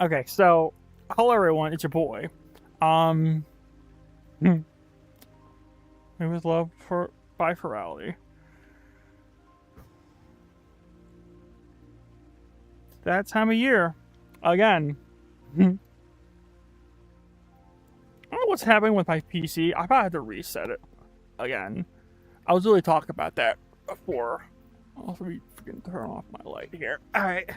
Okay, so hello everyone, it's your boy. Um, it was love for by Furality. That time of year, again. I don't know what's happening with my PC. I probably have to reset it again. I was really talking about that before. I'll be freaking turn off my light here. All right.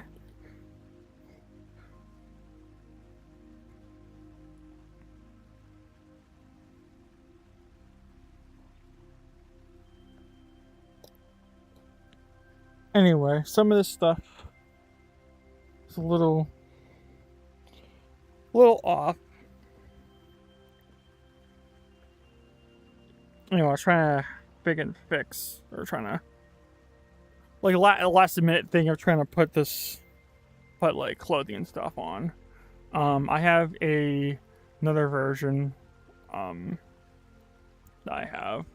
Anyway, some of this stuff is a little off. I was trying to fix, or trying to like a last minute thing of trying to put like clothing and stuff on. I have another version that I have.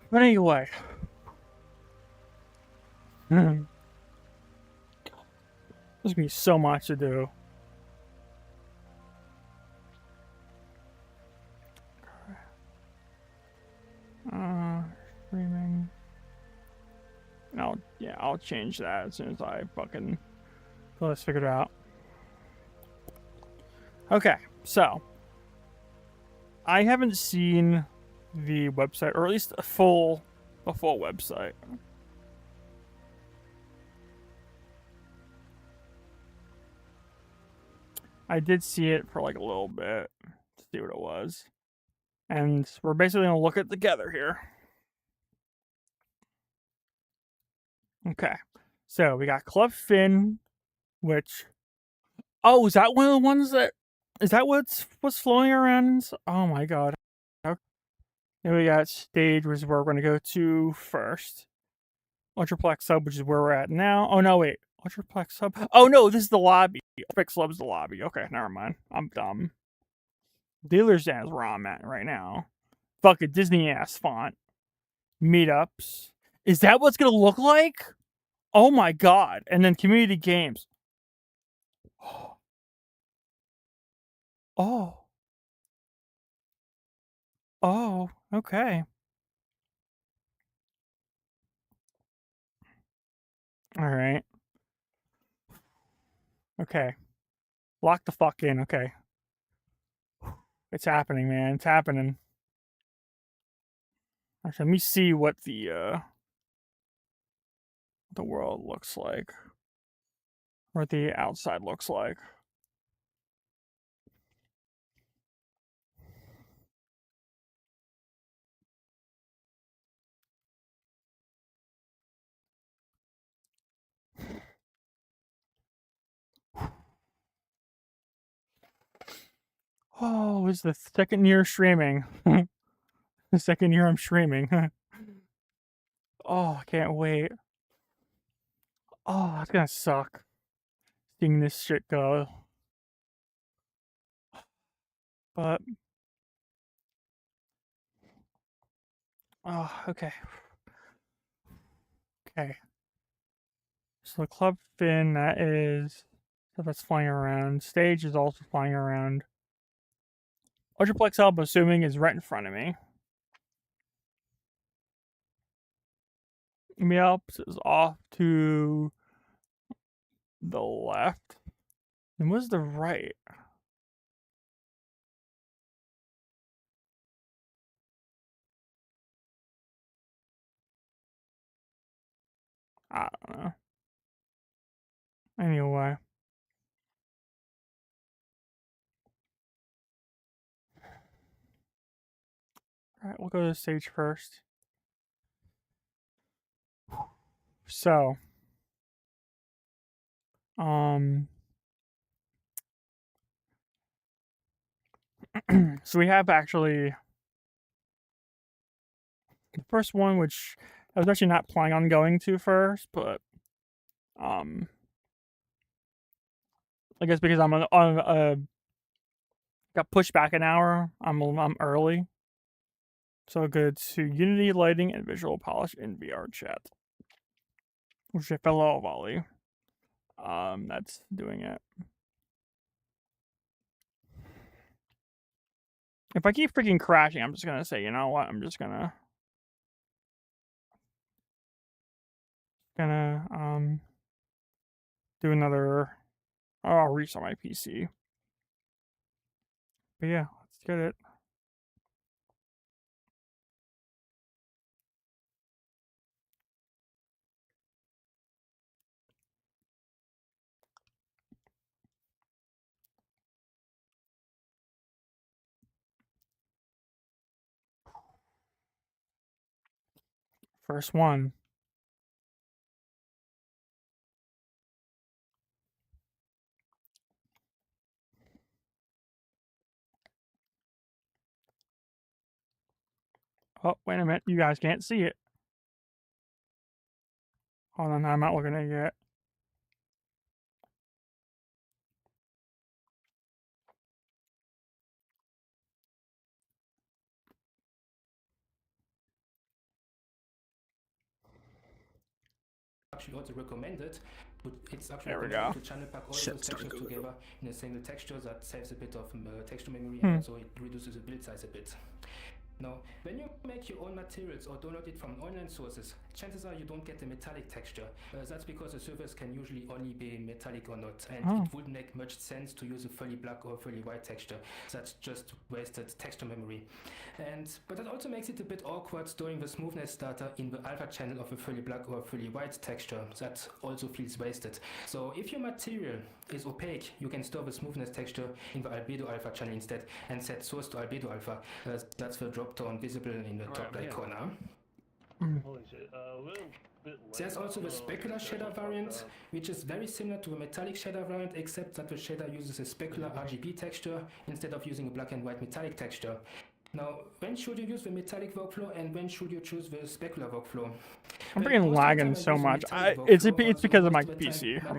But anyway, there's gonna be so much to do. Streaming. I'll change that as soon as I fucking get this figured out. Okay, so I haven't seen the website, or at least a full website. I did see it for like a little bit to see what it was. And we're basically going to look at it together here. Okay. So we got Club Finn, which. Oh, is that one of the ones that. Is that what's floating around? Oh my god. Okay. Then we got Stage, which is where we're going to go to first. Ultraplex Sub, which is where we're at now. Oh, no, wait. Ultraplex Sub? Oh, no, this is the lobby. Ultraplex Sub's the lobby. Okay, never mind. I'm dumb. Dealer's Den is where I'm at right now. Fucking Disney ass font. Meetups. Is that what's gonna look like? Oh my god. And then community games. Oh. Oh, okay. Alright. Okay. Lock the fuck in, okay. It's happening, man. It's happening. Actually, let me see what the world looks like. What the outside looks like. Oh, it's the second year streaming. The second year I'm streaming. Oh, I can't wait. Oh, it's gonna suck seeing this shit go. But oh, okay. Okay. So the Club Fin, that is stuff that's flying around. Stage is also flying around. Ultraplex Hub, assuming, is right in front of me. Meops is off to the left. And what's the right? I don't know. Anyway. Alright, we'll go to the stage first. So, so we have actually the first one, which I was actually not planning on going to first, but I guess because I'm got pushed back an hour. I'm early, so good to Unity lighting and visual polish in VR chat, which I fellow volley. that's doing it. If I keep freaking crashing, I'm just gonna say, you know what? I'm just gonna do another. Oh, I'll restart my PC. But yeah, let's get it. First one. Oh, wait a minute. You guys can't see it. Hold on, I'm not looking at it yet. Actually also recommended, but it's actually There we recommended go. to channel pack all those textures together in a single texture. That saves a bit of texture memory Hmm. and also it reduces the build size a bit. Now, when you make your own materials or download it from online sources, chances are you don't get the metallic texture. That's because the surface can usually only be metallic or not, and it wouldn't make much sense to use a fully black or fully white texture. That's just wasted texture memory. But that also makes it a bit awkward storing the smoothness data in the alpha channel of a fully black or fully white texture. That also feels wasted. So if your material is opaque, you can store the smoothness texture in the albedo alpha channel instead and set source to albedo alpha. That's the drop down visible in the top right corner. Holy shit, a little bit late. There's also the specular shader variant, which is very similar to the metallic shader variant, except that the shader uses a specular RGB texture instead of using a black and white metallic texture. Now, when should you use the metallic workflow and when should you choose the specular workflow? I'm freaking lagging so much. It's because of my PC or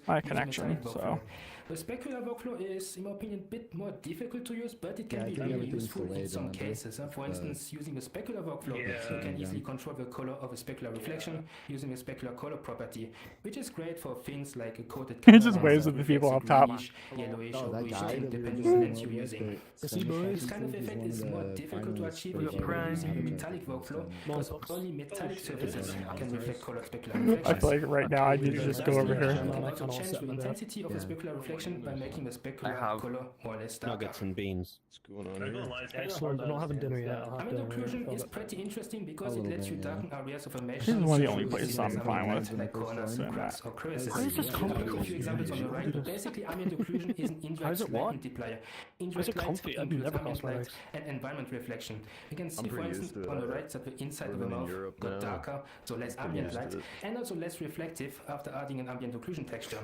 my connection. So the specular workflow is, in my opinion, a bit more difficult to use, but it can be really useful in some cases. For instance, using the specular workflow, you can easily control the color of a specular reflection using a specular color property, which is great for things like a coated it just waves at the people up top. Yellowish or bluish tint, depending on the lens you're using. This kind of effect is more difficult to achieve if you're using the metallic workflow, because only metallic surfaces can reflect colored specular reflections. I feel like right now I need to just go over here. You can also change the intensity of a specular reflection by making the specular color more or less darker. Nuggets and beans. What's going on here? Excellent. I'm not having dinner yet. I'll have Ambient to occlusion is pretty interesting because it lets you darken areas of a mesh. This is one of the only places I'm fine with. Like corners, cracks, or crevices. Why is this A few examples on the right, but basically ambient occlusion is an indirect light multiplier. Indirect light includes ambient light and environment reflection. You can see, for instance, on the right that the inside of the mouth got darker, so less ambient light, and also less reflective after adding an ambient occlusion texture.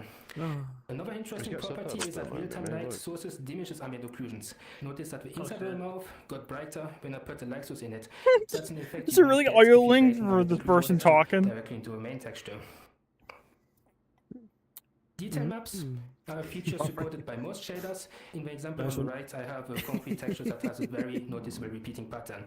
Another interesting property is that real-time light sources diminishes ambient occlusions. Notice that the inside of the mouth got brighter when I put the light source in it. That's an effect. Is it really oiling for the person talking? Directly into a main texture. Detail maps are a feature supported by most shaders. In the example on the right, I have a concrete texture that has a very noticeable repeating pattern.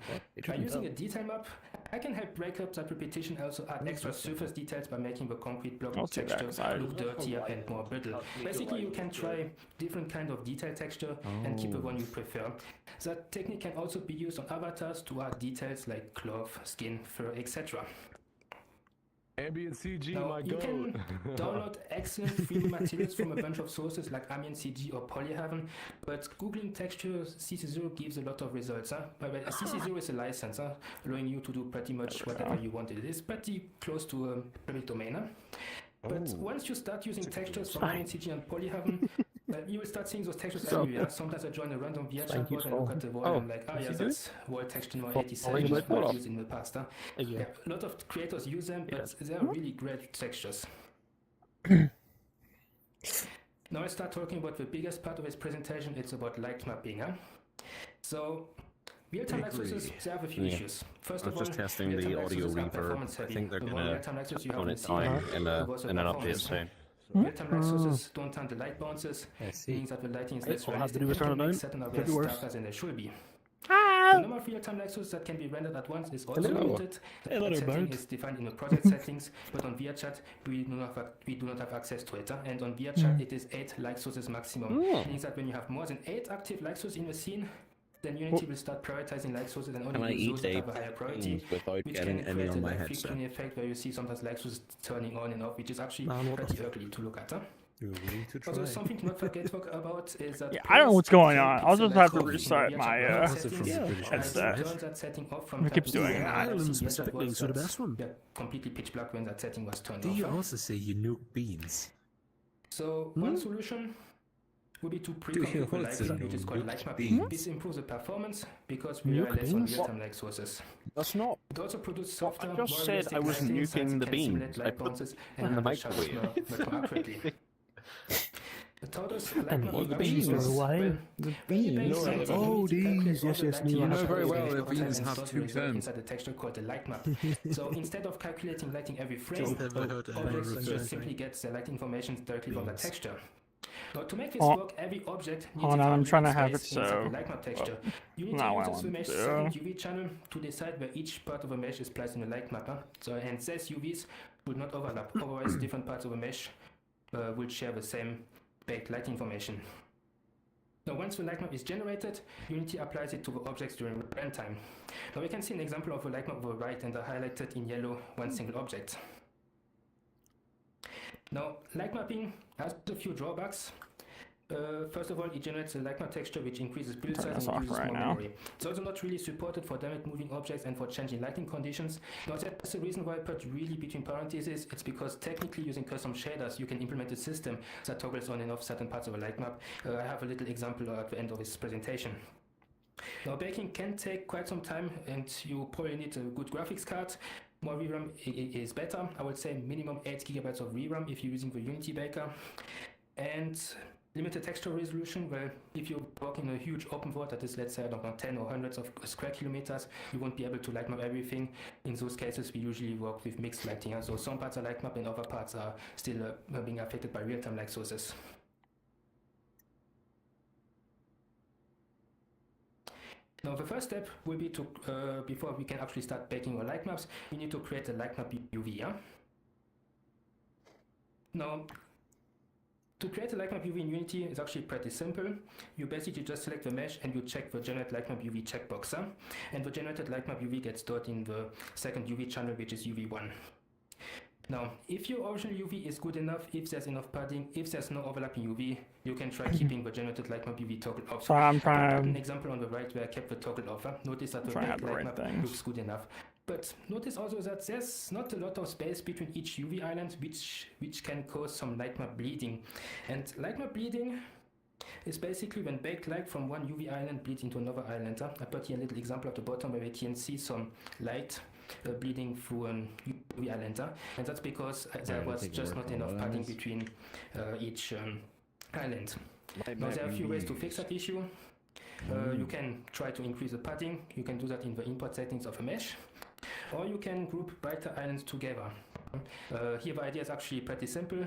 By using a detail map, I can help break up that repetition and also add extra surface details by making the concrete block texture look dirtier and more brittle. Basically, you can try different kind of detail texture and keep the one you prefer. That technique can also be used on avatars to add details like cloth, skin, fur, etc. Ambient CG, now, my you goat. can download excellent 3D materials from a bunch of sources like Ambient CG or Polyhaven, but googling texture CC0 gives a lot of results. But CC0 is a license, allowing you to do pretty much whatever you want. It is pretty close to a public domain. But once you start using textures from Ambient CG and Polyhaven, you will start seeing those textures everywhere. Sometimes I join a random VR chat board and look at the wall and I'm like, yeah, that's wall texture number 87, which was used in the past. Yeah, a lot of creators use them, but they are really great textures. Now I start talking about the biggest part of this presentation. It's about light mapping. So real-time light sources, they have a few issues. First of all, just testing the audio reverb. I think they're going to on its time in an update soon. Real-time light sources don't handle light bounces, meaning that the lighting is less realistic and can make certain areas darker than they should be. Hi. The normal real-time light source that can be rendered at once is also Hello. limited. The Hello, setting bird. is defined in the project settings, but on VRChat we do not have access to it. And on VRChat it is 8 light sources maximum. Meaning that when you have more than 8 active light sources in the scene, then Unity will start prioritizing light sources and Can I only use those eat that have a higher priority, without which getting can any create on a my like headset? flickering effect where you see sometimes light sources turning on and off, which is actually Man, what the pretty ugly to look at. You're willing to try. Also, something to not forget about is that Yeah, I don't know what's going players on. can I'll just pixel have to code in the reset VRChat my settings, Was it from the British and headset. turn that setting off from It keeps time to doing time. that. I've seen Ireland VRChat specifically was so the best one. yeah, completely pitch black when that setting was turned Do off. you also say you nuke beans? So one solution would be to you pre-configure also lighting, which is called nuke light mapping. beans? This improves the performance because we Nuke rely less on beans? real-time light sources. That's not. It also produces Well, softer, I more just said realistic I was lighting, nuking since it the can simulate beans. light I put bounces in and the handle shadows microwave. much more accurately. The Toto's light And mapping the actually beans works are away. well. The When you beans. bake something, Oh, you need to these. calculate all Yes, the yes, lighting you know and very shadows well every that time beans and have store the two result turns. inside the texture called the light map. So instead of calculating lighting every frame, Just never heard of objects it. just simply gets the light information directly from the Beans. texture. Now, to make this Oh. work, every object needs Hold its on, own I'm trying to unique have it space inside so- the light map texture. Unity not what I uses the want mesh to second do. UV channel to decide where each part of a mesh is placed in the light map. So, and these UVs would not overlap, otherwise different parts of a mesh will share the same baked light information. Now, once the light map is generated, Unity applies it to the objects during runtime. Now, we can see an example of a light map on the right, and I highlighted in yellow one single object. Now, light mapping has a few drawbacks. First of all, it generates a light map texture which increases build Turn size this and off uses right more now. memory. It's also not really supported for dynamic moving objects and for changing lighting conditions. Now, that's the reason why I put really between parentheses. It's because technically using custom shaders, you can implement a system that toggles on and off certain parts of a light map. I have a little example at the end of this presentation. Now, baking can take quite some time, and you probably need a good graphics card. More VRAM is better. I would say minimum 8 GB of VRAM if you're using the Unity Baker. And limited texture resolution, well, if you work in a huge open world that is, let's say, I don't know, 10 or hundreds of square kilometers, you won't be able to light map everything. In those cases, we usually work with mixed lighting. So some parts are light map and other parts are still being affected by real-time light sources. Now, the first step will be to, before we can actually start baking our light maps, we need to create a light map UV. Yeah? Now, to create a light map UV in Unity is actually pretty simple. You basically just select the mesh and you check the generate light map UV checkbox. And the generated light map UV gets stored in the second UV channel, which is UV1. Now, if your original UV is good enough, if there's enough padding, if there's no overlapping UV, you can try keeping the generated light map UV toggle off. So I'm I trying have an to. example on the right where I kept the toggle off. Notice that the Trying to have baked the light right map things. looks good enough. But notice also that there's not a lot of space between each UV island, which can cause some light map bleeding. And light map bleeding is basically when baked light from one UV island bleeds into another island. I put here a little example at the bottom where we can see some light bleeding through an UV island. And that's because there was just not enough padding between each island. Now, there are a few ways to fix that issue. You can try to increase the padding. You can do that in the import settings of a mesh. Or you can group brighter islands together. Here the idea is actually pretty simple.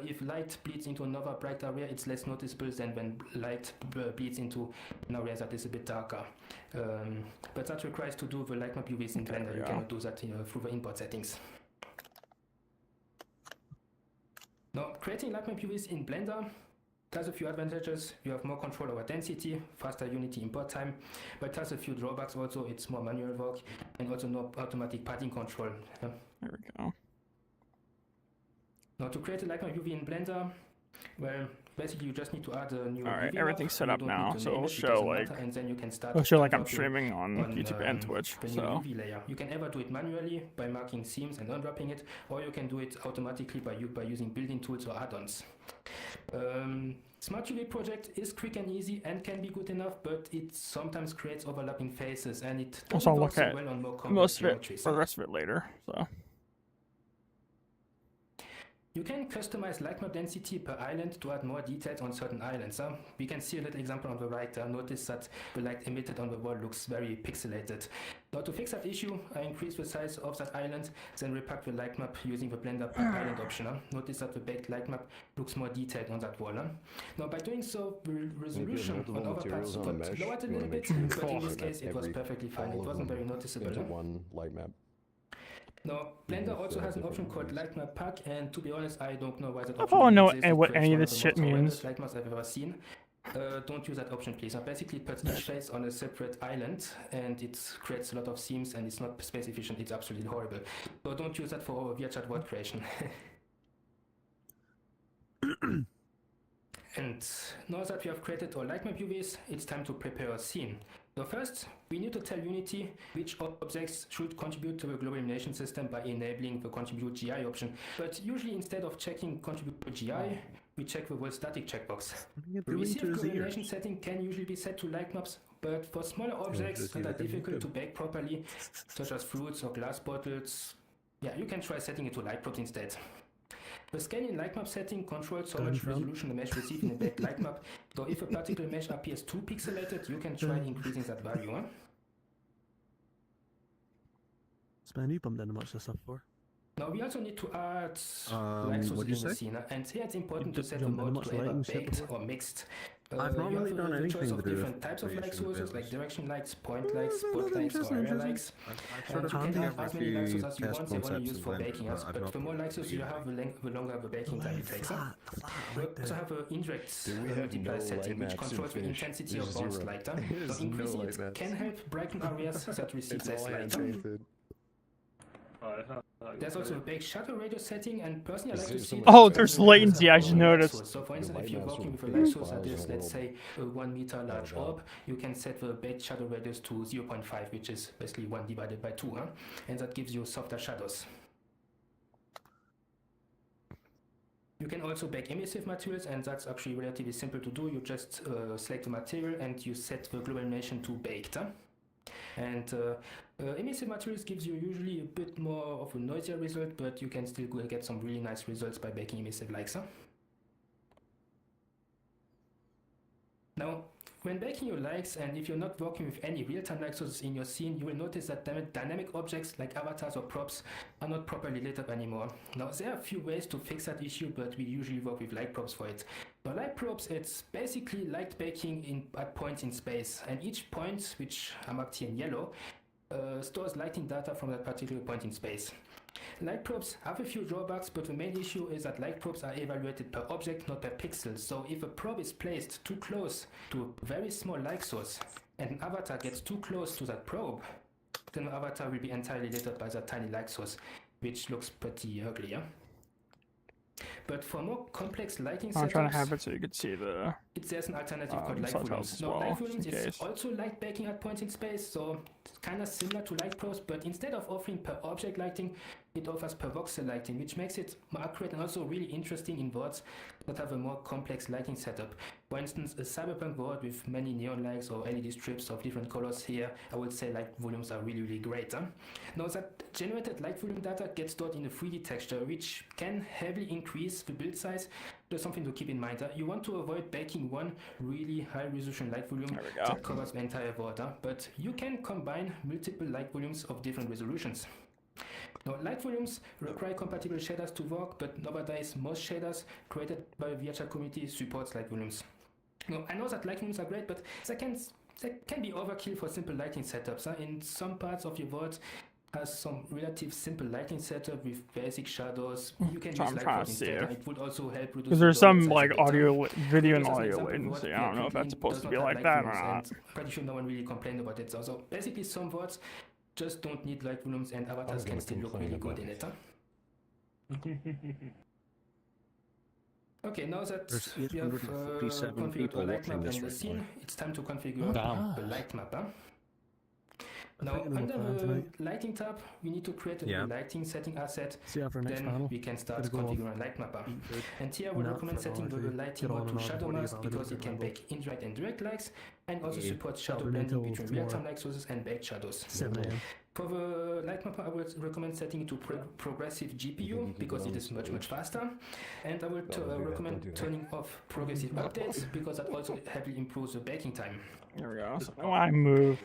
If light bleeds into another bright area, it's less noticeable than when light bleeds into an area that is a bit darker. But that requires to do the light map UVs in Blender. You cannot do that through the import settings. Now, creating light map UVs in Blender has a few advantages. You have more control over density, faster Unity import time, but it has a few drawbacks also. It's more manual work and also no automatic padding control. There we go. Now, to create a light map UV in Blender, well, basically you just need to add a new Alright, UV map. everything's set You up don't now, need to so name it'll it, show doesn't like matter, and then you can start it'll show like I'm working streaming on YouTube and Twitch. the new So UV layer. You can either do it manually by marking seams and unwrapping it, or you can do it automatically by using building tools or add-ons. Smart UV project is quick and easy and can be good enough, but it sometimes creates overlapping faces, and it Also, doesn't I'll work look so at well on more complex most of it geometries. for the rest of it later. So You can customize light map density per island to add more details on certain islands. We can see a little example on the right. Notice that the light emitted on the wall looks very pixelated. Now to fix that issue, I increase the size of that island, then repack the light map using the Blender Pack Island option. Notice that the baked light map looks more detailed on that wall. Now by doing so, the resolution on other parts got lowered a little bit, but in this case it was perfectly fine. It wasn't very noticeable. One light map. Now, Blender also has an option called Light Map Pack, and to be honest, I don't know why that I option don't know exists. what It's any of one this the shit most horrendous means. light maps I've ever seen. Don't use that option, please. Basically, it puts each face on a separate island, and it creates a lot of seams, and it's not space efficient. It's absolutely horrible. So don't use that for VRChat word creation. And now that we have created our light map UVs, it's time to prepare a scene. So first, we need to tell Unity which objects should contribute to the global illumination system by enabling the contribute GI option. But usually instead of checking contribute GI, we check the whole static checkbox. The received global illumination setting can usually be set to light maps, but for smaller objects that are difficult to bake properly, such as fruits or glass bottles, yeah, you can try setting it to light probes instead. The scaling light map setting controls how much resolution the mesh receives in a baked light map. So if a particular mesh appears too pixelated, you can try increasing that value. Span, you bumped into much of this stuff before. Now we also need to add light sources in the scene, and here it's important to set the mode to either baked or mixed. I've not really done anything choice to of do different with types of light creation of sources, like builds. direction lights, point lights, spot lights, or area lights. I've sort of And put you can have together as a many light few sources as you test want, they only concepts used in for Blender, baking. but I've But not the more light sources you have, the longer the baking time it takes. We also have an indirect multiply setting, which controls the intensity of bounced light. So increasing it can help brighten areas that receive less light. There's also a bake shadow radius setting, and personally I like to see... Oh, there's latency, I just noticed. So for instance, if you're working with a light source that is, let's say, a 1 meter large orb, you can set the baked shadow radius to 0.5, which is basically 1 divided by 2, and that gives you softer shadows. You can also bake emissive materials, and that's actually relatively simple to do. You just select the material and you set the global illumination to baked. And emissive materials gives you usually a bit more of a noisier result, but you can still get some really nice results by baking emissive lights. Now, when baking your lights, and if you're not working with any real-time light sources in your scene, you will notice that dynamic objects like avatars or props are not properly lit up anymore. Now, there are a few ways to fix that issue, but we usually work with light props for it. So light props, it's basically light baking at points in space, and each point, which are marked here in yellow, stores lighting data from that particular point in space. Light probes have a few drawbacks, but the main issue is that light probes are evaluated per object, not per pixel. So if a probe is placed too close to a very small light source and an avatar gets too close to that probe, then the avatar will be entirely lit up by that tiny light source, which looks pretty ugly. But for more complex lighting setups, I'm trying to have it so you could see the there's an alternative called light something volumes. else as Now, well, light volumes in is case. also light baking at points in space, so it's kind of similar to light probes, but instead of offering per object lighting, it offers per voxel lighting, which makes it more accurate and also really interesting in worlds that have a more complex lighting setup. For instance, a cyberpunk world with many neon lights or LED strips of different colors here, I would say light volumes are really, really great. Now, that generated light volume data gets stored in a 3D texture, which can heavily increase the build size. There's something to keep in mind. You want to avoid baking one really high resolution light volume that covers the entire world, but you can combine multiple light volumes of different resolutions. Now, light volumes require compatible shaders to work, but nowadays most shaders created by the VRChat community supports light volumes. Now, I know that light volumes are great, but they can be overkill for simple lighting setups. In some parts of your world has some relative simple lighting setup with basic shadows. You can use light volumes instead. It would also help reduce. Because there's some like video and audio latency. I don't know if that's supposed to be like that or not. Pretty sure no one really complained about it. So basically, some words just don't need light volumes, and avatars can still look really good in it. Okay, now that we have configured the light map and the scene, it's time to configure the light map. Now, under the lighting tab, we need to create a lighting setting asset. Then we can start configuring light map. And here we recommend setting the lighting mode to shadow mask because it can bake indirect and direct lights and also support shadow blending between real-time light sources and baked shadows. For the light mapper, I would recommend setting it to progressive GPU because it is much faster. And I would recommend turning off progressive updates because that also heavily improves the baking time. There we go. So now I move.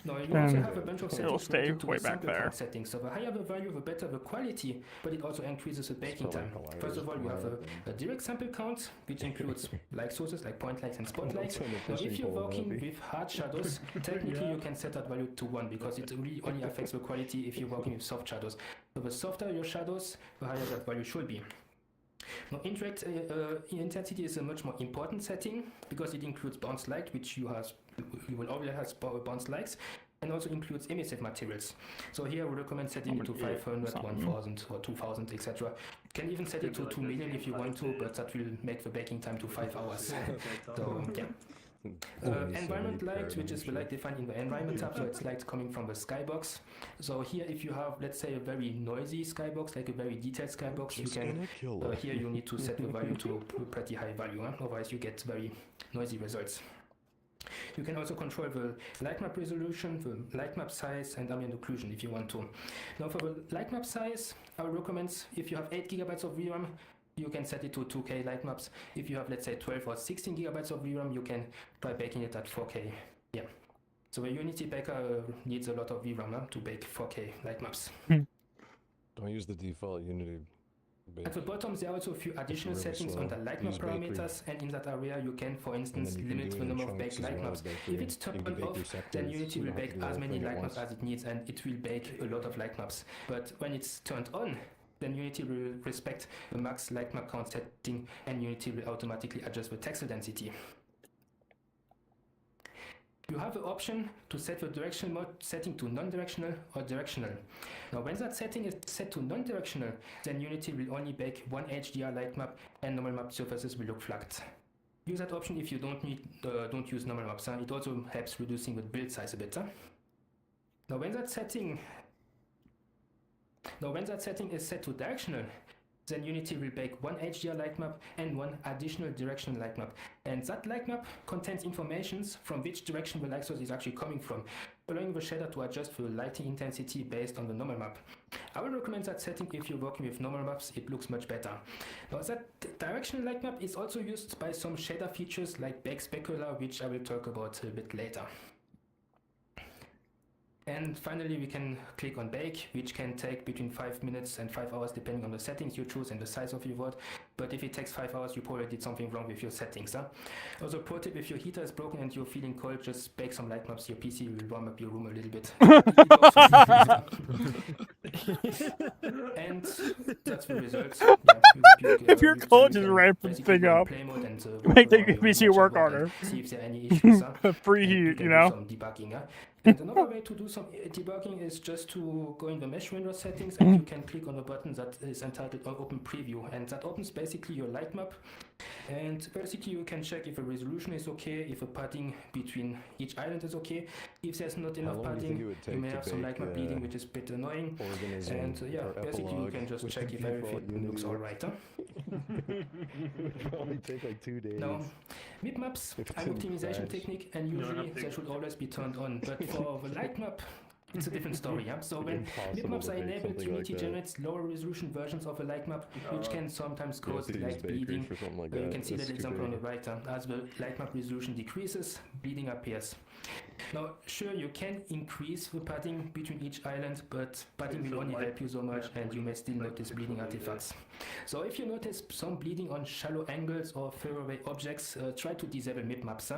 Now you Then also have a bunch of it'll settings stay related to way the back sample there. count settings. So the higher the value, the better the quality, but it also increases the baking time. First of all, you have a direct sample count, which includes light sources like point lights and spotlights. Now, if you're working with hard shadows, technically you can set that value to 1 because it really only affects the quality if you're working with soft shadows. So the softer your shadows, the higher that value should be. Now, indirect intensity is a much more important setting because it includes bounce light, which you will already have bounce lights, and also includes emissive materials. So here I would recommend setting it to 500, 1000 or 2000, etc. You can even set it to 2 million if you want to, but that will make the baking time to 5 hours. So yeah. Environment light, which is the light defined in the environment tab, so it's light coming from the skybox. So here, if you have, let's say, a very noisy skybox, like a very detailed skybox, you can, here you need to set the value to a pretty high value, otherwise you get very noisy results. You can also control the light map resolution, the light map size, and ambient occlusion if you want to. Now for the light map size, I would recommend if you have 8 GB of VRAM, you can set it to 2K light maps. If you have, let's say, 12 or 16 GB of VRAM, you can try baking it at 4K. Yeah. So the Unity baker needs a lot of VRAM to bake 4K light maps. Don't use the default Unity bake. At the bottom, there are also a few additional settings under light map parameters, and in that area, you can, for instance, limit the number of baked light maps. If it's turned off, then Unity will bake as many light maps as it needs, and it will bake a lot of light maps. But when it's turned on, then Unity will respect the max light map count setting, and Unity will automatically adjust the texel density. You have the option to set the directional mode setting to non-directional or directional. Now, when that setting is set to non-directional, then Unity will only bake one HDR light map, and normal map surfaces will look flat. Use that option if you don't use normal maps. It also helps reducing the build size a bit. Now, when that setting is set to directional, then Unity will bake one HDR light map and one additional directional light map. And that light map contains information from which direction the light source is actually coming from, allowing the shader to adjust the lighting intensity based on the normal map. I will recommend that setting if you're working with normal maps, it looks much better. Now, that directional light map is also used by some shader features like Bake Specular, which I will talk about a bit later. And finally, we can click on bake, which can take between 5 minutes and 5 hours depending on the settings you choose and the size of your board. But if it takes 5 hours, you probably did something wrong with your settings. Also, pro tip, if your heater is broken and you're feeling cold, just bake some light maps. Your PC will warm up your room a little bit. And that's the results. Yeah, If you're cold, just ramp the thing up. Make the PC work harder. See if there are any issues. Free heat, you know? Some debugging. And another way to do some debugging is just to go in the mesh window settings, and you can click on the button that is entitled Open Preview, and that opens basically your light map. And basically you can check if the resolution is okay, if the padding between each island is okay. If there's not enough padding, you may have some light map bleeding, which is a bit annoying. And yeah, basically you can just check if everything looks alright. It would probably take like 2 days. Now, mip maps are an optimization technique, and usually they should always be turned on. But for the light map, it's a different story. So when mip maps are enabled, Unity generates lower resolution versions of a light map, which can sometimes cause light bleeding. You can see that example on the right. As the light map resolution decreases, bleeding appears. Now, sure, you can increase the padding between each island, but padding will only help you so much, and you may still notice bleeding artifacts. So if you notice some bleeding on shallow angles or further away objects, try to disable mip maps.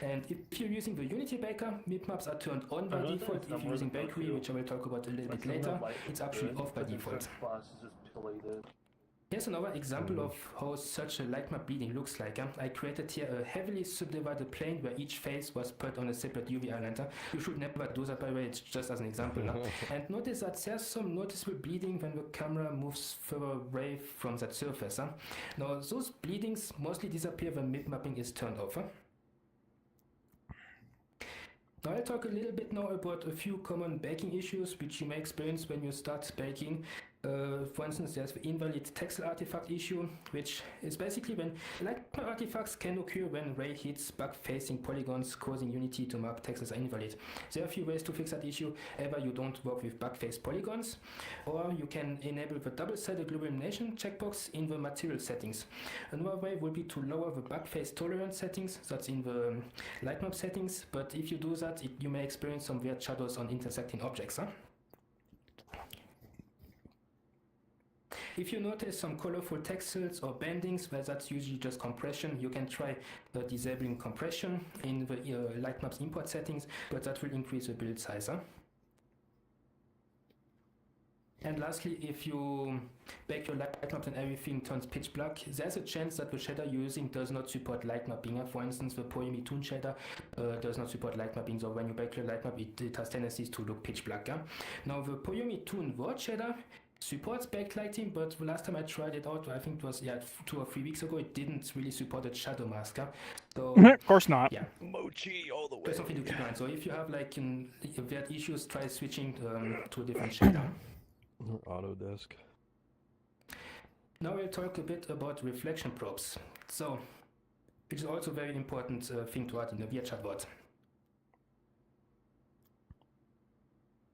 And if you're using the Unity Baker, mip maps are turned on by default. If you're using Bakery, which I will talk about a little bit later, it's actually off by default. Here's another example of how such a light map bleeding looks like. I created here a heavily subdivided plane where each face was put on a separate UV island. You should never do that, by the way, it's just as an example. And notice that there's some noticeable bleeding when the camera moves further away from that surface. Now, those bleedings mostly disappear when mip mapping is turned off. Now I'll talk a little bit now about a few common baking issues which you may experience when you start baking. For instance, there's the invalid texel artifact issue, which is basically when lightmap artifacts can occur when ray hits bug-facing polygons, causing Unity to mark texels as invalid. There are a few ways to fix that issue. Either you don't work with bug-faced polygons, or you can enable the double-sided global elimination checkbox in the material settings. Another way would be to lower the bug-face tolerance settings, that's in the lightmap settings, but if you do that, you may experience some weird shadows on intersecting objects. If you notice some colorful texels or bendings, where that's usually just compression, you can try disabling compression in the lightmap's import settings, but that will increase the build size. And lastly, if you bake your lightmaps and everything turns pitch black, there's a chance that the shader you're using does not support light mapping. For instance, the Poyomi Toon shader does not support light mapping, so when you bake your light map, it has tendencies to look pitch black. Now, the Poyomi Toon Word shader supports backlighting, but the last time I tried it out, I think it was 2 or 3 weeks ago, it didn't really support a shadow mask. So Of course not. yeah, Mochi all the way. there's something to keep in mind. So if you have like weird issues, try switching to a different shader. Autodesk. Now we'll talk a bit about reflection probes. So, which is also a very important thing to add in the VRChat board.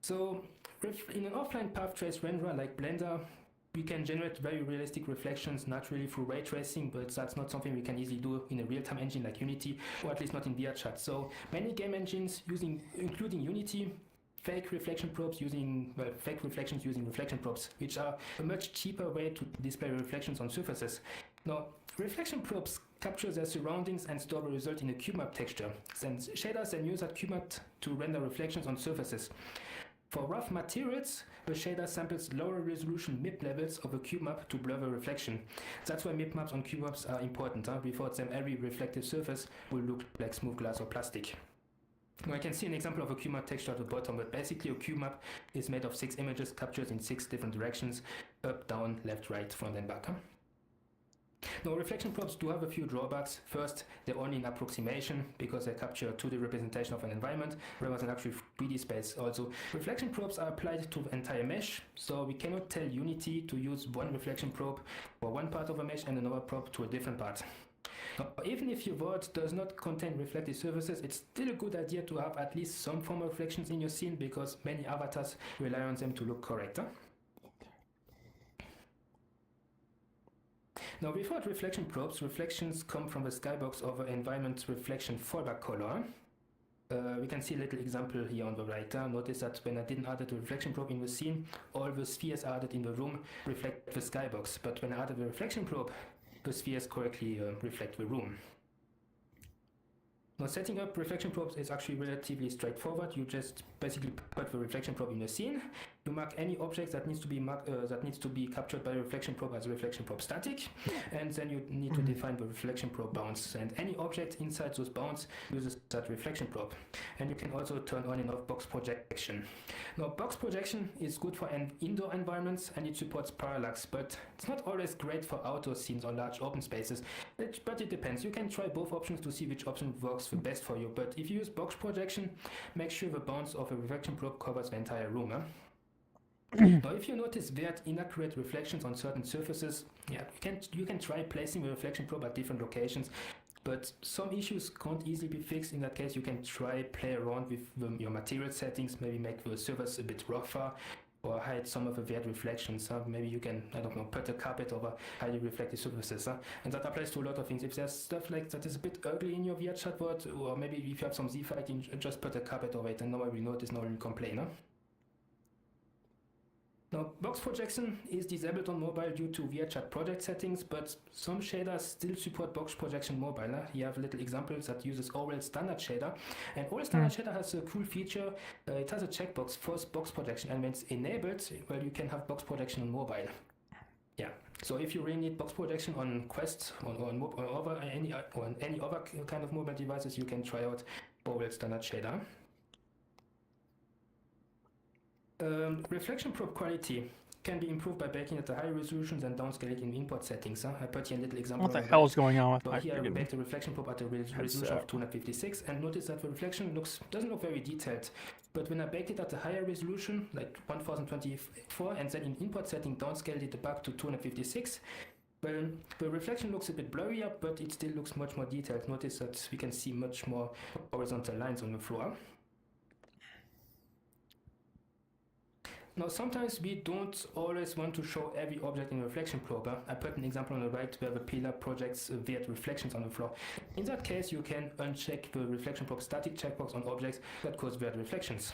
So, in an offline path trace renderer like Blender, we can generate very realistic reflections naturally through ray tracing, but that's not something we can easily do in a real-time engine like Unity, or at least not in VRChat. So many game engines including Unity, fake reflections using reflection probes, which are a much cheaper way to display reflections on surfaces. Now, reflection probes capture their surroundings and store the result in a cube map texture. Since shaders then use that cube map to render reflections on surfaces. For rough materials, the shader samples lower resolution MIP levels of a cube map to blur the reflection. That's why MIP maps on cube maps are important. Without them, every reflective surface will look like smooth glass or plastic. Now I can see an example of a cube map texture at the bottom, but basically a cube map is made of 6 images captured in 6 different directions: up, down, left, right, front and back. Now, reflection probes do have a few drawbacks. First, they're only an approximation because they capture a 2D representation of an environment rather than actually 3D space. Also, reflection probes are applied to the entire mesh, so we cannot tell Unity to use one reflection probe for one part of a mesh and another probe to a different part. Now, even if your world does not contain reflective surfaces, it's still a good idea to have at least some form of reflections in your scene because many avatars rely on them to look correct. Now, without reflection probes, reflections come from the skybox of the environment reflection fallback color. We can see a little example here on the right. Notice that when I didn't add the reflection probe in the scene, all the spheres added in the room reflect the skybox. But when I added the reflection probe, the spheres correctly reflect the room. Now, setting up reflection probes is actually relatively straightforward. You just basically put the reflection probe in the scene. You mark any object that needs to be captured by a reflection probe as a reflection probe static, and then you need to define the reflection probe bounds. And any object inside those bounds uses that reflection probe. And you can also turn on and off box projection. Now, box projection is good for indoor environments and it supports parallax, but it's not always great for outdoor scenes or large open spaces. But it depends. You can try both options to see which option works the best for you. But if you use box projection, make sure the bounds of a reflection probe covers the entire room. Now, if you notice weird inaccurate reflections on certain surfaces, you can try placing the reflection probe at different locations, but some issues can't easily be fixed. In that case, you can play around with your material settings, maybe make the surface a bit rougher, or hide some of the weird reflections. Maybe you can, put a carpet over highly reflective surfaces. And that applies to a lot of things. If there's stuff like that is a bit ugly in your VRChat board, or maybe if you have some Z-fighting, just put a carpet over it and nobody will notice, nobody will complain. Now, box projection is disabled on mobile due to VRChat project settings, but some shaders still support box projection mobile. You have little examples that uses Orwell standard shader, and Orwell standard shader has a cool feature. It has a checkbox for box projection, and when it's enabled, well, you can have box projection on mobile. Yeah. So if you really need box projection on Quest or any other kind of mobile devices, you can try out Orwell standard shader. Reflection probe quality can be improved by baking at the higher resolutions and downscaling in import settings. I put here a little example. What the hell is going on with so my here I freaking baked the reflection probe at a resolution of 256, and notice that the reflection doesn't look very detailed. But when I baked it at a higher resolution, like 1024, and then in import setting downscaled it back to 256, well, the reflection looks a bit blurrier, but it still looks much more detailed. Notice that we can see much more horizontal lines on the floor. Now, sometimes we don't always want to show every object in reflection probe. I put an example on the right where the pillar projects weird reflections on the floor. In that case, you can uncheck the reflection probe static checkbox on objects that cause weird reflections.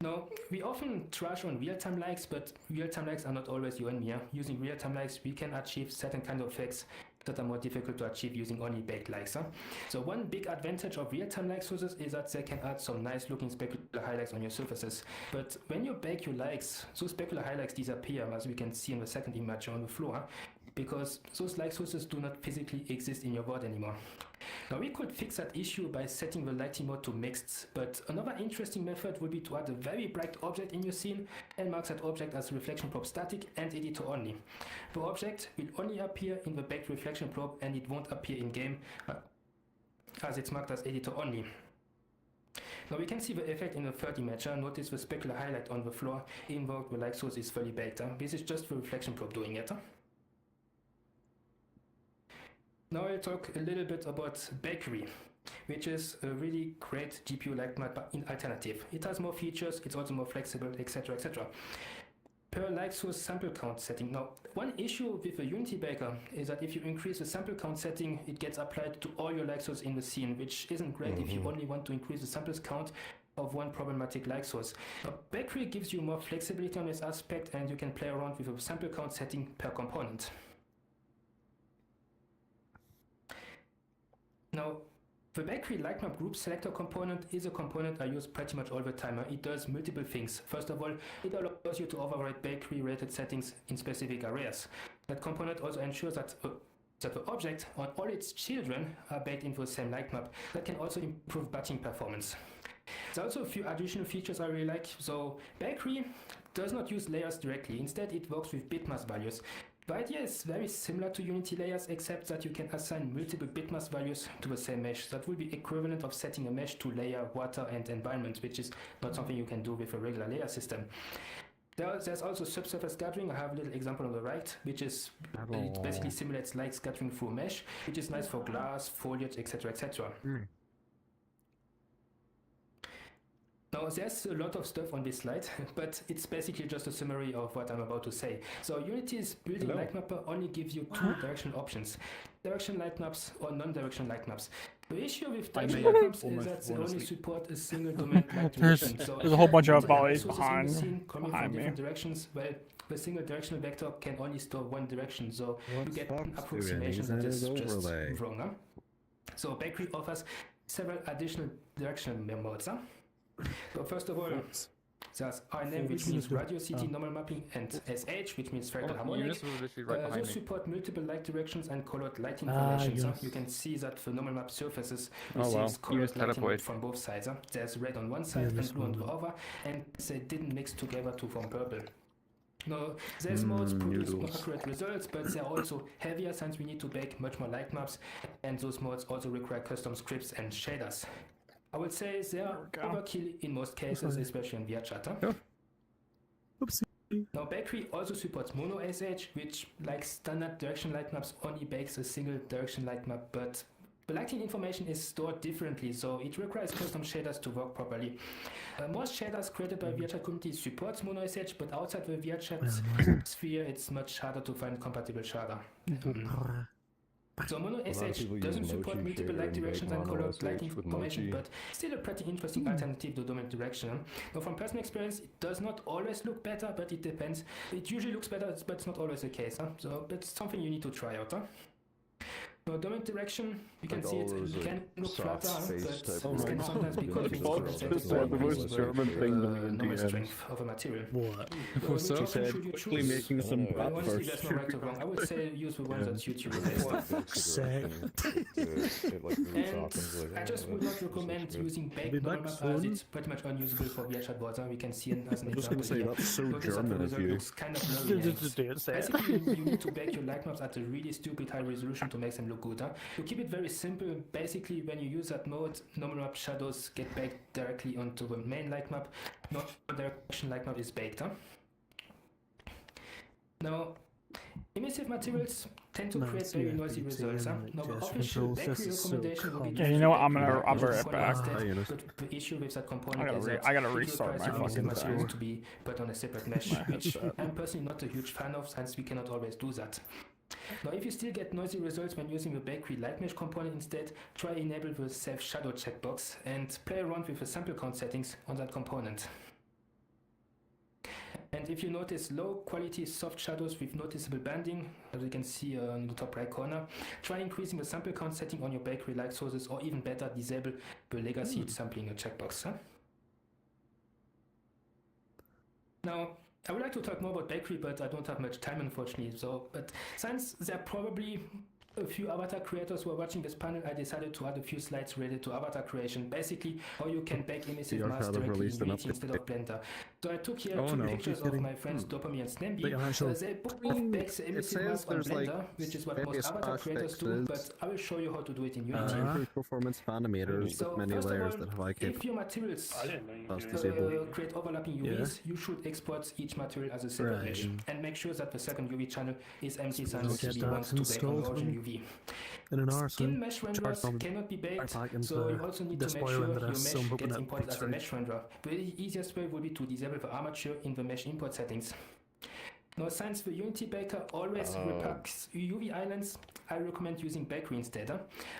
Now, we often trash on real-time likes, but real-time likes are not always you and me. Using real-time likes, we can achieve certain kind of effects that are more difficult to achieve using only baked likes. So one big advantage of real-time like sources is that they can add some nice looking specular highlights on your surfaces. But when you bake your likes, those specular highlights disappear, as we can see in the second image on the floor, because those like sources do not physically exist in your board anymore. Now, we could fix that issue by setting the lighting mode to mixed, but another interesting method would be to add a very bright object in your scene and mark that object as reflection probe static and editor only. The object will only appear in the baked reflection probe and it won't appear in game as it's marked as editor only. Now we can see the effect in the third image. Notice the specular highlight on the floor invoked the light source is fully baked. This is just the reflection probe doing it. Now I'll talk a little bit about Bakery, which is a really great GPU light map in alternative. It has more features, it's also more flexible, etc, etc. Per light source sample count setting. Now, one issue with the Unity Baker is that if you increase the sample count setting, it gets applied to all your light sources in the scene, which isn't great if you only want to increase the samples count of one problematic light source. Bakery gives you more flexibility on this aspect, and you can play around with a sample count setting per component. Now, the Bakery Lightmap Group Selector component is a component I use pretty much all the time. It does multiple things. First of all, it allows you to override Bakery-related settings in specific areas. That component also ensures that the object and all its children are baked into the same lightmap. That can also improve batching performance. There's also a few additional features I really like. So, Bakery does not use layers directly. Instead, it works with bitmask values. The idea is very similar to Unity layers, except that you can assign multiple bitmask values to the same mesh. That will be equivalent of setting a mesh to layer, water, and environment, which is not something you can do with a regular layer system. There's also subsurface scattering. I have a little example on the right, which is it basically simulates light scattering through a mesh, which is nice for glass, foliage, etc, etc. Now, there's a lot of stuff on this slide, but it's basically just a summary of what I'm about to say. So, Unity's building light mapper only gives you two direction options: direction light maps or non-direction light maps. The issue with direction light maps is that they only support a single domain light direction. So there's a whole bunch of volleys coming behind from me. different directions. Well, the single directional vector can only store one direction, so you get an approximation that is just wrong. So, Bakery offers several additional directional modes. So first of all, there's RNM, which means radio city normal mapping, and SH, which means spherical harmonic. Those support multiple light directions and colored light information. So you can see that the normal map surfaces receives colored lighting from both sides. There's red on one side and blue on the other, and they didn't mix together to form purple. Now, these modes produce more accurate results, but they're also heavier since we need to bake much more light maps, and those modes also require custom scripts and shaders. I would say they are overkill in most cases, especially in VRChat. Oopsie. Now, Bakery also supports mono SH, which, like standard direction light maps, only bakes a single direction light map, but the lighting information is stored differently, so it requires custom shaders to work properly. Most shaders created by VRChat community supports mono SH, but outside the VRChat sphere, it's much harder to find compatible shader. So Mono SH doesn't support multiple light directions and colored lighting information, but still a pretty interesting alternative to dominant direction. Now, from personal experience, it does not always look better, but it depends. It usually looks better, but it's not always the case. So that's something you need to try out. Now, dominant direction, you can Like see all it those, like, can look soft flatter, space but type this of can things. sometimes be Yeah, confused Fox with just the said the most German thing that we can do, normal James. strength of a material. What? Which So option said, should you quickly choose? making some Yeah. Well, brat honestly, first. there's no right or wrong. I would say use the ones that suit you the Like, best. configuration it, like, really And softens, like, I just oh, would that not recommend looks good. using Be baked back normal map as soon. it's pretty much unusable for VRChat boards. We can see it as an I was just gonna example say, here. that's so Notice that the German of result you. looks kind of blurry. and Say it. Basically, you need to bake your light maps at a really stupid high resolution to make them look good. To keep it very simple, basically, when you use that mode, normal map shadows get baked directly onto the main light map. Not direction light map is baked. Now, emissive materials tend to No, create it's very the noisy FBT results. and, like, Now, the gesture official controls, this bakery is so recommendation will be common. Yeah, you know what? to I'll use be bakery right back. instead, Hi, Eunice. but the issue with that I component gotta, is re- that I gotta it restart requires my your emissive fucking materials thing. to be put on a separate mesh, My which headset. I'm personally not a huge fan of, since we cannot always do that. Now, if you still get noisy results when using the bakery light mesh component instead, try enable the self shadow checkbox and play around with the sample count settings on that component. And if you notice low quality soft shadows with noticeable banding, as you can see on the top right corner, try increasing the sample count setting on your bakery light sources, or even better, disable the legacy sampling checkbox. Now, I would like to talk more about bakery, but I don't have much time, unfortunately. But since there are probably a few avatar creators who are watching this panel, I decided to add a few slides related to avatar creation. Basically, how you can bake emissive VR masks have directly in released an Unity instead of Blender. So I took here Oh, two no. pictures of my friends Dopamine and Like Snamby. an actual- They both mean, bake the it emissive says mask on there's, like, Blender, which is what most various avatar creators do, but fixes. I will show you how to do it in Unity. Improved performance of animators So, with many first of layers all, that have high if your materials I didn't know you That's could disabled. create overlapping Yeah. UVs, you should export each material as a separate Right. mesh and make sure that the second UV channel is empty, So since get you that want to bake on installed the original from UV. in an Skin arson. mesh charge renderers them cannot be baked, back into so you also need to this make boiler sure that your has some mesh open gets up imported as a picture. mesh renderer. The easiest way would be to disable the armature in the mesh import settings. Now, since the Unity Baker always repacks UV islands, I recommend using Bakery instead.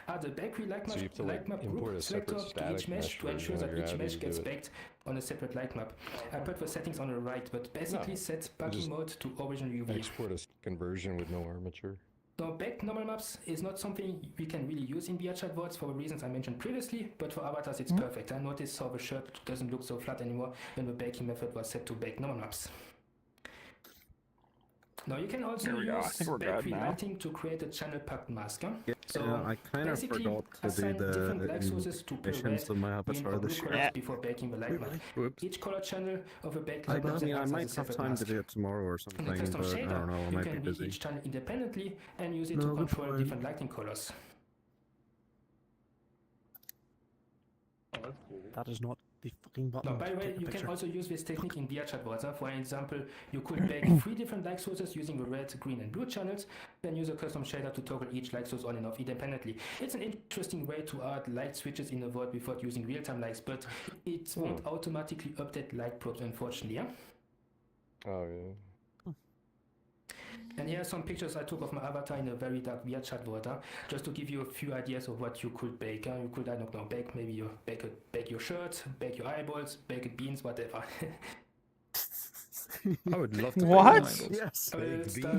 Add a Bakery light So map, you have to, like, light map import group a selector separate to each static mesh mesh to ensure version that of your each how mesh you gets do it. baked on a separate light map. I put the settings on the right, but basically set just packing mode to original UV. Export a conversion with no armature. Now, baked normal maps is not something we can really use in VRChat boards for the reasons I mentioned previously, but for avatars it's perfect. I noticed how the shirt doesn't look so flat anymore when the baking method was set to bake normal maps. Now, you can also There we go. I use think we're good bakery now. lighting to create a channel packed mask. So I kind of basically, forgot to do assign different light the sources to pale missions red, on my green, avatar or blue this year. colors before baking the light map. Whoops. Each color channel of a baked I light map mean, I acts as a might have separate time mask. to do it tomorrow or In something, the but custom I shader, don't know, I you might can be read busy. each channel independently and use it No, to good control point. different lighting colors. Oh, that's cool. That is not the fucking button. Now, by the to way, take a you can picture. also use this technique in VRChat boards. For example, you could bake 3 different light sources using the red, green, and blue channels, then use a custom shader to toggle each light source on and off independently. It's an interesting way to add light switches in a world without using real-time lights, but it won't automatically update light probes, unfortunately. Yeah? Oh yeah. And here are some pictures I took of my avatar in a very dark VRChat board, just to give you a few ideas of what you could bake. You could, I don't know, bake bake your shirt, bake your eyeballs, bake beans, whatever. I would love to. What? Yes.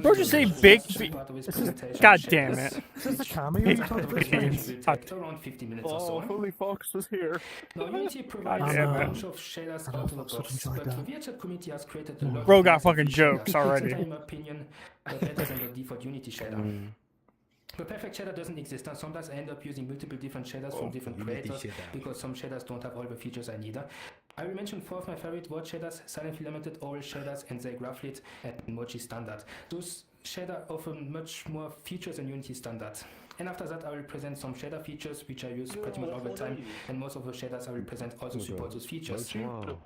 Bro, just say baked be- God damn it. This is the cameo. Big you talked about beans. this. Will take around 50 minutes or so. Holy Fox is here. Now, Unity provides God a damn it. bunch of shaders I don't out of the fuck box, something like but the that. VRChat community has created a lot Bro of got nice fucking shaders. jokes already. In my opinion, they're better than the default Unity shader. The perfect shader doesn't exist, and sometimes I end up using multiple different shaders from different creators because some shaders don't have all the features I need. I will mention 4 of my favorite word shaders: Silent Filamented, Oral shaders, and Graphlit, and Mochi Standard. Those shaders offer much more features than Unity Standard. And after that, I will present some shader features which I use pretty much all the time, and most of the shaders I will present also support those features. Wow.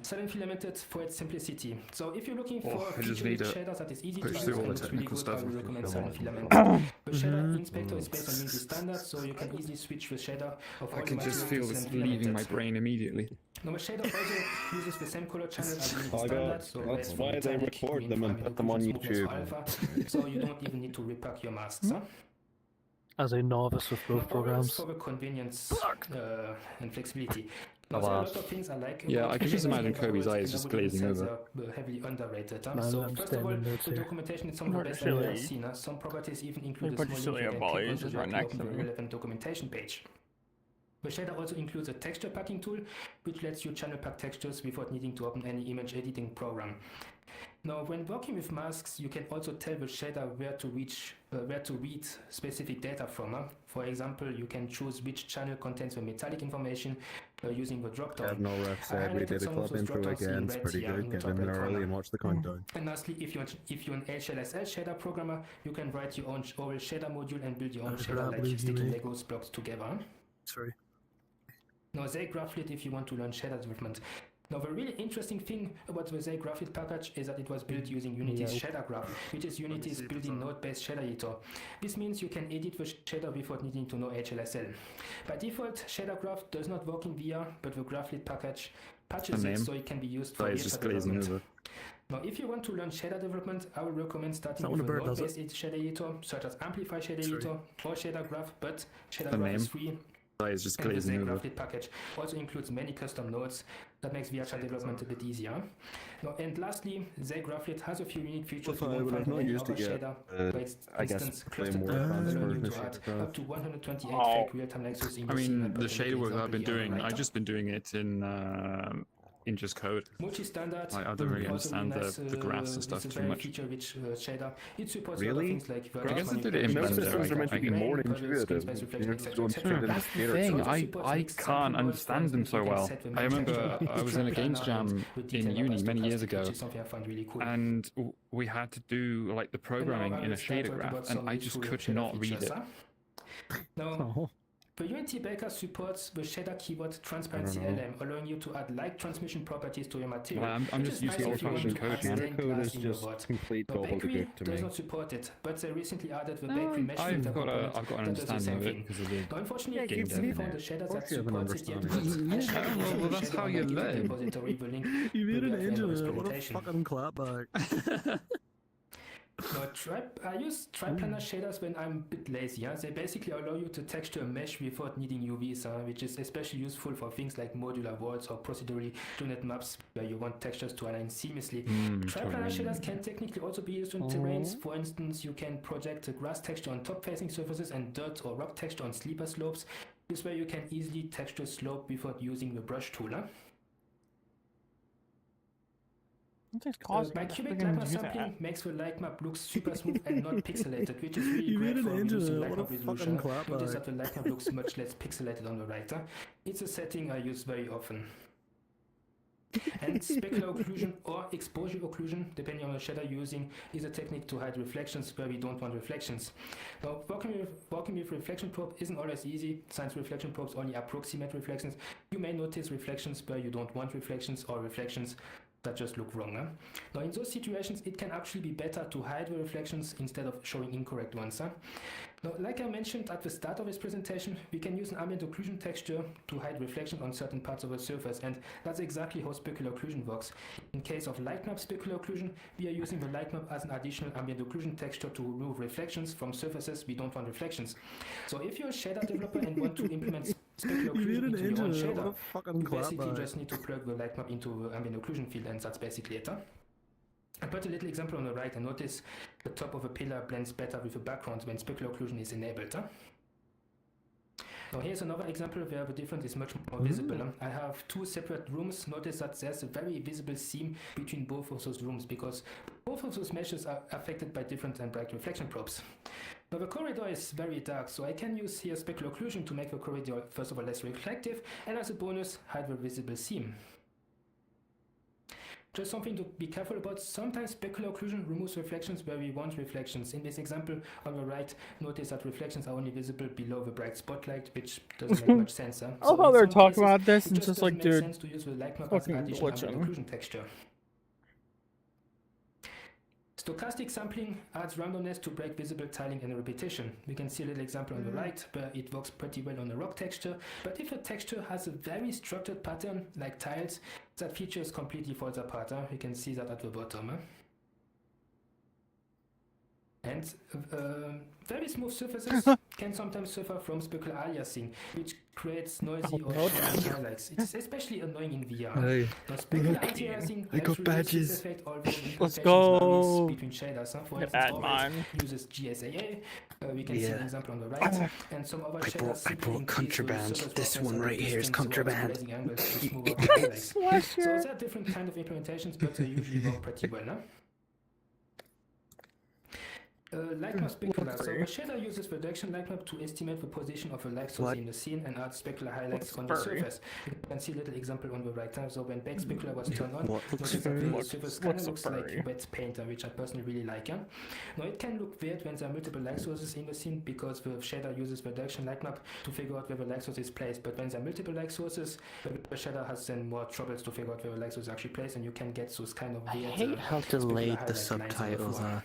Silent Filamented for its simplicity. So if you're looking for I a just feature need with to shaders that is easy to push use through all and the looks really technical good, stuff. I will recommend Come Silent on. Filamented. The shader inspector is based on Unity Standard, so you can easily switch the shader of all I the can just materials feel to this Silent leaving my Filamented. brain immediately. Now, the shader also uses the same color channel as Unity Oh, Standard, so that's red why for they metallic, record green them for and put them on amino smoothness for YouTube. alpha, so you don't even need to repack your masks. As a novice with Now, both programs. for the convenience and flexibility. Now, there are a lot of things I like. Yeah, about I can just shader imagine development, Kobe's eyes and just I would even glazing say over. they're heavily underrated. Man, So I'm first of all, standing notes the here. documentation is some of the Not best I've ever really. seen. Some properties even include a But small you still link you have can Bali, click on he's to just right directly next open to the me. relevant documentation page. The shader also includes a texture packing tool, which lets you channel pack textures without needing to open any image editing program. Now, when working with masks, you can also tell the shader where to read specific data from. For example, you can choose which channel contains the metallic information using the dropdown. Cardinal Ref said we did a club intro again. It's pretty good. Get in there early and watch the countdown. And lastly, if you're an HLSL shader programmer, you can write your own oral shader module and build your own shader like sticking Legos blocks together. Sorry. Now, ZGraphlit if you want to learn shader development. Now, the really interesting thing about the ZGraphlit package is that it was built using Unity's shader graph, which is Unity's built-in node-based shader editor. This means you can edit the shader without needing to know HLSL. By default, shader graph does not work in VR, but the Graphlit package patches it so it can be used for just glazing development. over. Now, if you want to learn shader development, I would recommend starting Not with when a a bird does node-based shader editor, such as Amplify shader editor or shader graph, but shader The graph name. is free. Eyes just And the glazing over. ZGraphlit package also includes many custom nodes that makes VR chat development a bit easier. Now, and lastly, ZGraphlit has a few unique features you won't find in any other shader. For I guess instance, play cluster more type advanced allowing you version to of add Shader up to 128 Oh. fake real-time nexus in I your scene. mean, I the put a shader little work I've been example here on doing, the I've right. just been doing it in just code. Multi-standard. I don't really also understand nice, the graphs and stuff it's a too very much. feature-rich shader. It supports Really? other things like I guess virtual they did it in manipulation, Blender, systems are meant to be more grain, intuitive. screen space reflection, You're just etc., going etc. straight into That's the shader. thing, It also supports I mixed can't sample modes. understand them so You can well. set the I main remember texture, I was in a with games plan jam with in detailed uni mappers to many years custom, ago, which is something I find really cool. and we had to do like the programming in a shader graph, and I just could not read it. Now, Oh. the Unity Baker supports the shader keyword transparency LM, allowing you to add light transmission properties to your material. Well, I'm which just is used nice to if you want old-fashioned to add code, man. stained Code glass is in your just board. complete Now, gobbledygook Bakery to does me. not support it, but they recently added the No, Bakery mesh I've filter got component an that does the understanding same of it thing. because of the Now, unfortunately, game I haven't found dev. a shader Of that course you have an supports it yet. understanding. But I Yeah, well, that's how you learn. repository, the link You will made be an at the end engine of this in it. What a presentation. fucking clapback. Now, I use triplanar shaders when I'm a bit lazy. They basically allow you to texture a mesh without needing UVs, which is especially useful for things like modular worlds or procedurally tuned maps where you want textures to align seamlessly. Triplanar shaders can technically also be used on terrains. For instance, you can project a grass texture on top-facing surfaces and dirt or rock texture on sleeper slopes. This way you can easily texture slope without using the brush tool. By cubic light map sampling makes the light map look super smooth and not pixelated, which is really You great made for an engine reducing in it. light What map a resolution. fucking Notice clapback. that the light map looks much less pixelated on the right. It's a setting I use very often. And specular occlusion or exposure occlusion, depending on the shader you're using, is a technique to hide reflections where we don't want reflections. Now, working with reflection probe isn't always easy, since reflection probes only approximate reflections. You may notice reflections where you don't want reflections or reflections that just look wrong. Now, in those situations, it can actually be better to hide the reflections instead of showing incorrect ones. Now, like I mentioned at the start of this presentation, we can use an ambient occlusion texture to hide reflection on certain parts of the surface, and that's exactly how specular occlusion works. In case of light map specular occlusion, we are using the light map as an additional ambient occlusion texture to remove reflections from surfaces we don't want reflections. So if you're a shader developer and want to implement specular You occlusion made an into your engine own in it. shader, What a fucking you basically clapback. just need to plug the light map into the ambient occlusion field, and that's basically it. I put a little example on the right, and notice the top of a pillar blends better with the background when specular occlusion is enabled. Now here's another example where the difference is much more visible. I have two separate rooms. Notice that there's a very visible seam between both of those rooms because both of those meshes are affected by different and bright reflection probes. Now the corridor is very dark, so I can use here specular occlusion to make the corridor first of all less reflective, and as a bonus hide the visible seam. Just something to be careful about, sometimes specular occlusion removes reflections where we want reflections. In this example on the right, notice that reflections are only visible below the bright spotlight, which doesn't make much sense. I love how they're talking about this it and just just doesn't like, make dude, sense to use the light map as an fucking additional ambient glitching. occlusion texture. Stochastic sampling adds randomness to break visible tiling and repetition. We can see a little example on the right, where it works pretty well on a rock texture, but if a texture has a very structured pattern, like tiles, that feature completely falls apart. We can see that at the bottom. And very smooth surfaces can sometimes suffer from specular aliasing, which creates noisy or shiny highlights. It's especially annoying in VR. Hey, Now, specular anti-aliasing I got helps reduce this badges. effect, although Let's implementations go. varies between shaders. For Get instance, that, man. Orbit uses GSAA. We can see Yeah. an example on the right, and some other shaders I simply brought increase contraband. surface This roughness one at a right here is distance while contraband. raising angles to smooth out the highlights. So Slasher. there are different kind of implementations, but they usually work pretty well, no? Light map specular. So the shader uses reduction light map to estimate the position of a light source What? in the scene and add specular highlights on the furry? surface. You can see a little example on the right hand. So when back specular was turned on, What looks notice that furry? the surface kind What's of a looks furry? like wet paint, which I personally really like. Now it can look weird when there are multiple light sources in the scene because the shader uses reduction light map to figure out where the light source is placed. But when there are multiple light sources, the shader has then more troubles to figure out where the light source is actually placed, and you can get those kind of I weird. hate how specular delayed the highlight lines on the subtitles floor. are.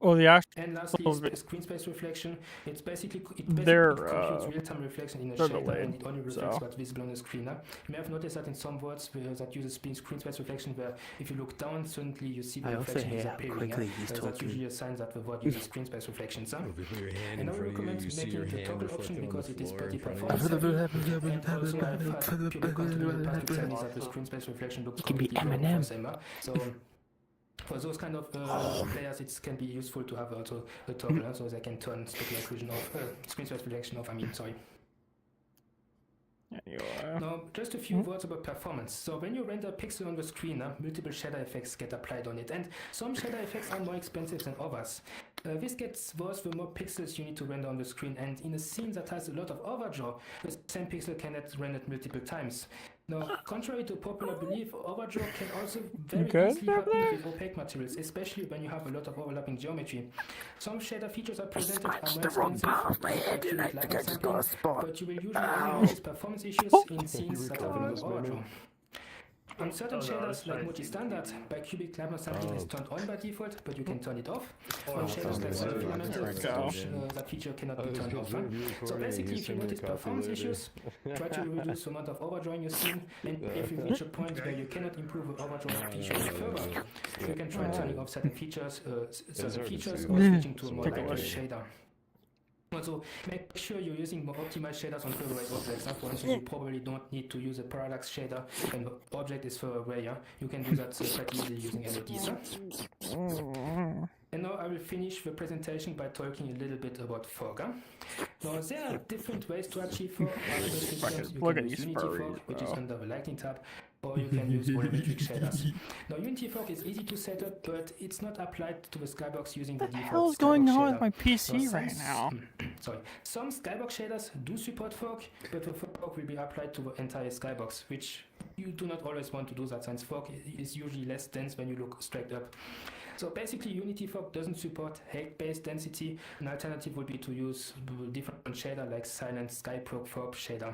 Oh, the actual. And lastly, screen space reflection. It basically They're, computes real-time reflection in a they're shader, delayed, and it only reflects so. what's visible on the screen. You may have noticed that in some words that uses screen space reflection, where if you look down, suddenly you see the I also reflection hate how disappearing. quickly he's That's talking. usually a sign that the word uses screen space reflection. If you put your hand And in I would front of you, recommend you see making your it a hand toggle option reflecting on because the it is floor pretty in front of you. performance heavy. And also, I've had people come to me in the past to tell me that the screen space reflection looks It can be completely wrong Eminem. for them. So for those kind of players, it can be useful to have also a toggle, so they can turn specular occlusion off, screen space reflection off. Sorry. Anyway. Now, just a few words about performance. So when you render a pixel on the screen, multiple shader effects get applied on it, and some shader effects are more expensive than others. This gets worse the more pixels you need to render on the screen, and in a scene that has a lot of overdraw, the same pixel cannot rendered multiple times. Now, contrary to popular belief, overdraw can also very Good easily over happen there? with opaque materials, especially when you have a lot of overlapping geometry. Some shader features are presented are scratched more the wrong expensive, part of my like head and I cubic think I light just got a sampling, spot. but you will usually only notice performance issues in scenes that have a lot of overdraw. On certain shaders like Mochi Standard, bicubic light sampling is turned on by default, but you can turn it off. On shaders like Solid Filamental, that feature cannot be turned off. So basically, if you notice performance issues, try to reduce the amount of overdrawing you see, and if you reach a point where you cannot improve the overdrawing feature further, you can try turning off certain features or switching to a more lightweight shader. Also, make sure you're using more optimized shaders on further away objects. For instance, you probably don't need to use a parallax shader when the object is further away. You can do that quite easily using LEDs. And now I will finish the presentation by talking a little bit about fog. Now, there are different ways to achieve fog. You Look can at use these Unity furries, fog, which is bro. under the lighting tab, or you can use volumetric shaders. Now, Unity fog is easy to set up, but it's not applied to the skybox using the What the default hell is going skybox on with shader. my PC Now, right now? Sorry. Some skybox shaders do support fog, but the fog will be applied to the entire skybox, which you do not always want to do that, since fog is usually less dense when you look straight up. So basically, Unity fog doesn't support height-based density. An alternative would be to use a different shader like Silent Skyprobe Fog shader.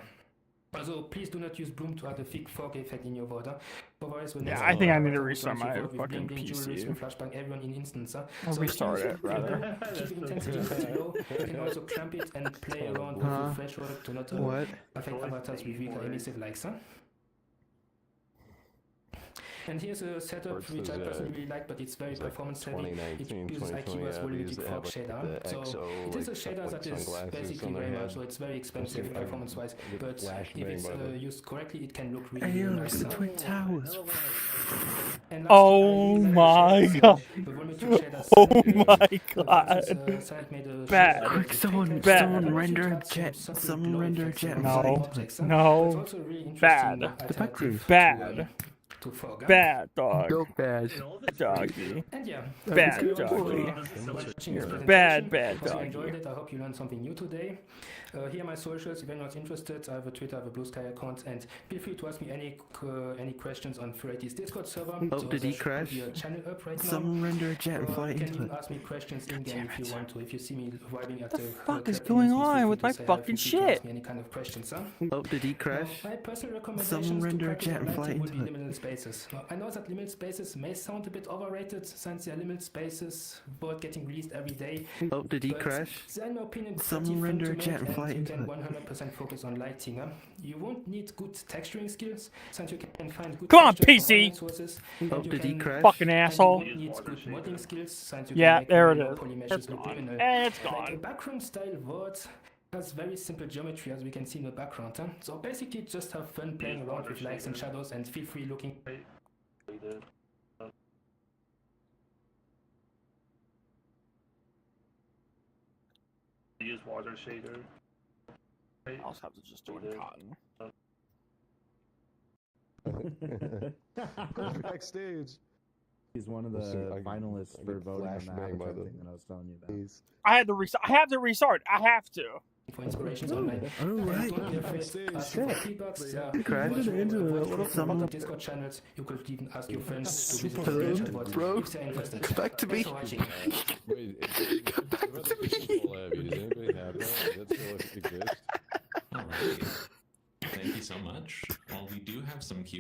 Also, please do not use Bloom to add a thick fog effect in your water. Otherwise, when Yeah, I think I need to restart my fucking PC. Flashbang everyone in instance. I'll restart it, rather. Keep intensity pretty low. You can also clamp it and play around with the threshold to not What? affect avatars with weaker emissive lights. And here's a setup which I personally really like, but it's very performance heavy. It uses IKEA's volumetric fog shader. So it is a shader that is basically very much, so it's very expensive performance wise. But if it's used correctly, it can look really, really nice. Twin Towers. And Oh my god. Oh my god. Bad. Someone Bad. render a jet. Someone render a jet. No. No. Bad. The back roof. Bad. To fog. Bad dog. Go bad. Doggy. And yeah, Bad thank you doggy. everyone for watching this Bad, presentation. bad Hope you doggy. enjoyed it. I hope you learned something new today. Here are my socials. If anyone's interested, I have a Twitter, I have a Blue Sky account, and feel free to ask me any questions on Furality's Discord server. Oh, did he there should crash? be a channel up right now. Someone render a jet and Or fly you can into even it. ask me questions in game if you want to. If you see me vibing at The the fuck is club going events, feel on free with to my say hi, fucking feel free to ask shit? me any kind of questions. Oh, did he crash? My personal recommendations Someone to render a practice jet and lighting fly would be into it. limited spaces. Now, I know that limit spaces may sound a bit overrated since there are limit spaces both getting released every day. Oh, did he but crash? They're in my opinion Some pretty fun render to a jet make, and fly you into can it. 100% focus on lighting. You won't need good texturing skills since you can find good Come on, textures from PC! online sources. Oh, and you did he can- crash? Fucking and you asshole. won't need good modding skills since you Yeah, can make there it very low is. poly meshes It's look gone. criminal. And it's Like a gone. background style world has very simple geometry as we can see in the background. So basically just have fun playing around with lights and shadows and feel free looking. Use water shader. I also have to just do it in cotton. Backstage. He's one of the Listen, finalists I for get voting on the flashbang by Avatar the- thing that I was telling you about. I had to restart. I have to restart. I have to. For inspirations online. Oh, right. Don't be afraid. Ask for feedbacks. Crashed Watch into more it. about What if from someone- Discord channels. You could even ask your friends to visit Hello, the chat board bro. if they're interested. Come back to me. Thanks for watching. Wait, Come back about to the Christmas me. collab, does anybody have that? Does that still exist? Alright. Thank you so much. Well, we do have some Q